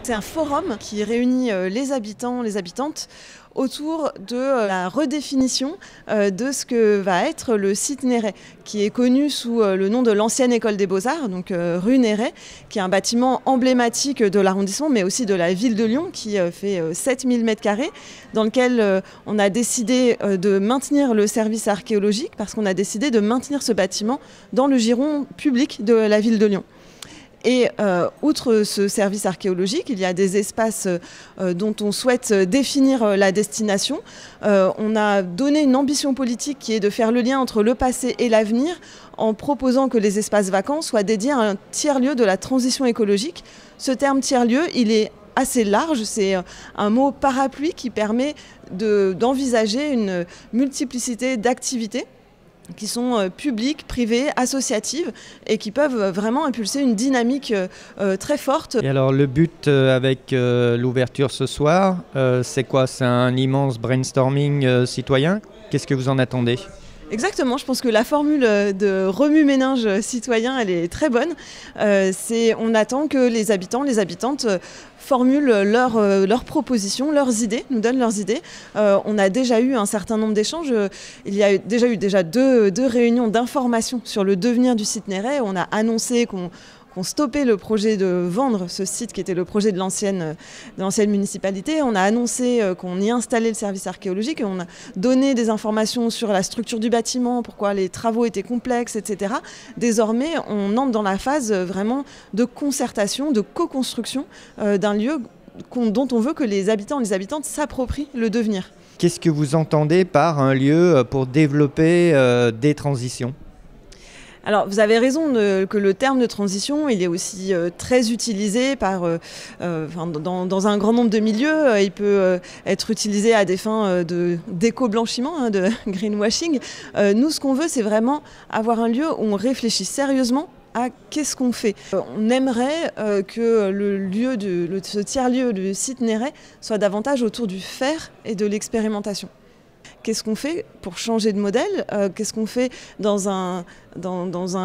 C'est un forum qui réunit les habitants, les habitantes autour de la redéfinition de ce que va être le site Néret, qui est connu sous le nom de l'ancienne école des Beaux-Arts, donc rue Néret, qui est un bâtiment emblématique de l'arrondissement, mais aussi de la ville de Lyon, qui fait 7000 m², dans lequel on a décidé de maintenir le service archéologique, parce qu'on a décidé de maintenir ce bâtiment dans le giron public de la ville de Lyon. Et outre ce service archéologique, il y a des espaces dont on souhaite définir la destination. On a donné une ambition politique qui est de faire le lien entre le passé et l'avenir en proposant que les espaces vacants soient dédiés à un tiers-lieu de la transition écologique. Ce terme tiers-lieu, il est assez large, c'est un mot parapluie qui permet d'envisager une multiplicité d'activités qui sont publiques, privées, associatives et qui peuvent vraiment impulser une dynamique très forte. Et alors le but avec l'ouverture ce soir, c'est quoi? C'est un immense brainstorming citoyen? Qu'est-ce que vous en attendez? Exactement, je pense que la formule de remue-ménage citoyen, elle est très bonne. On attend que les habitants, les habitantes formulent leurs propositions, leurs idées, nous donnent leurs idées. On a déjà eu un certain nombre d'échanges. Il y a déjà eu deux réunions d'information sur le devenir du site Néret. On a annoncé qu'on stoppait le projet de vendre ce site qui était le projet de l'ancienne municipalité. On a annoncé qu'on y installait le service archéologique et on a donné des informations sur la structure du bâtiment, pourquoi les travaux étaient complexes, etc. Désormais, on entre dans la phase vraiment de concertation, de co-construction d'un lieu dont on veut que les habitants et les habitantes s'approprient le devenir. Qu'est-ce que vous entendez par un lieu pour développer des transitions ? Alors, vous avez raison que le terme de transition, il est aussi très utilisé dans un grand nombre de milieux. Il peut être utilisé à des fins d'éco-blanchiment, de greenwashing. Nous, ce qu'on veut, c'est vraiment avoir un lieu où on réfléchit sérieusement à qu'est-ce qu'on fait. On aimerait que ce tiers-lieu, le site Néret, soit davantage autour du faire et de l'expérimentation. Qu'est-ce qu'on fait pour changer de modèle? Qu'est-ce qu'on fait dans un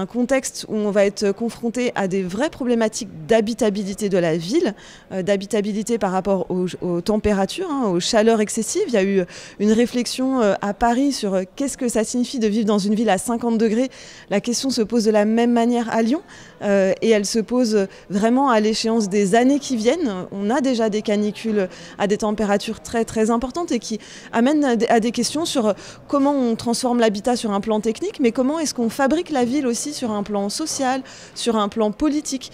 contexte où on va être confronté à des vraies problématiques d'habitabilité de la ville, d'habitabilité par rapport aux températures, aux chaleurs excessives. Il y a eu une réflexion à Paris sur qu'est-ce que ça signifie de vivre dans une ville à 50 degrés. La question se pose de la même manière à Lyon et elle se pose vraiment à l'échéance des années qui viennent. On a déjà des canicules à des températures très très importantes et qui amènent à des questions sur comment on transforme l'habitat sur un plan technique, mais comment est-ce qu'on fabrique la ville aussi sur un plan social, sur un plan politique.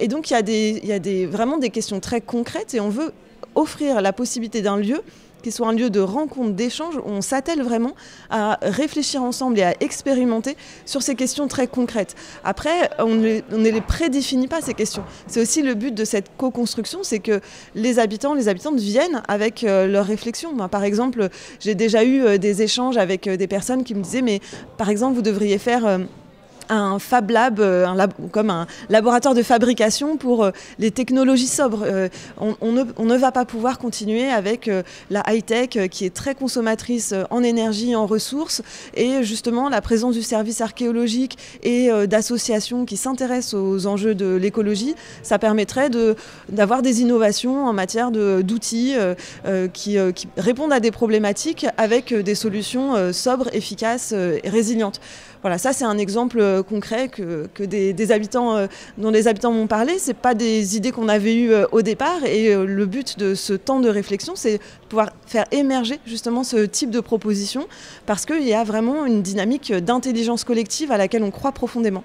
Et donc il y a vraiment des questions très concrètes et on veut offrir la possibilité d'un lieu qui soit un lieu de rencontre, d'échange, où on s'attelle vraiment à réfléchir ensemble et à expérimenter sur ces questions très concrètes. Après, on ne les prédéfinit pas, ces questions. C'est aussi le but de cette co-construction, c'est que les habitants, les habitantes viennent avec leurs réflexions. Moi, par exemple, j'ai déjà eu des échanges avec des personnes qui me disaient, mais par exemple, vous devriez faire un Fab Lab, comme un laboratoire de fabrication pour les technologies sobres. On ne va pas pouvoir continuer avec la high-tech qui est très consommatrice en énergie, en ressources, et justement la présence du service archéologique et d'associations qui s'intéressent aux enjeux de l'écologie, ça permettrait d'avoir des innovations en matière d'outils qui répondent à des problématiques avec des solutions sobres, efficaces et résilientes. Voilà, ça c'est un exemple concret des habitants, dont les habitants m'ont parlé. Ce n'est pas des idées qu'on avait eues au départ et le but de ce temps de réflexion, c'est de pouvoir faire émerger justement ce type de proposition parce qu'il y a vraiment une dynamique d'intelligence collective à laquelle on croit profondément.